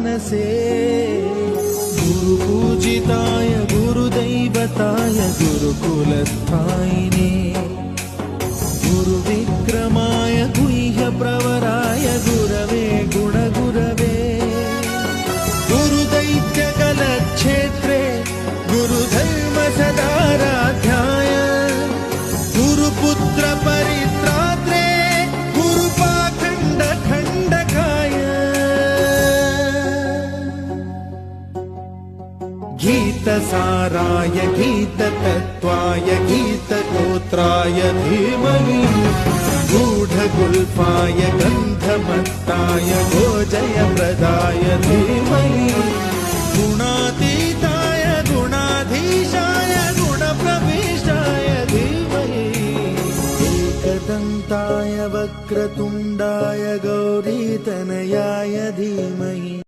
मनसे गुरुपूजिताय गुरुदैवताय गुरुकुलस्थायिने गुरुविक्रमाय गुह्यप्रवराय गुरवे गुणगुरवे गुरुदैत्यकलक्षेत्रे गुरुधर्मसदाराध्याय गुरुपुत्र परित्रात्रे गुरुपाखण्डखण्डकाय गीतसाराय गीततत्त्वाय गीतगोत्राय धीमहि गूढगुल्फाय गन्धमत्ताय गोजयप्रदाय धीमहि गुणातीताय गुणाधीशाय गुणप्रविष्टाय धीमहि एकदन्ताय वक्रतुण्डाय गौरीतनयाय धीमहि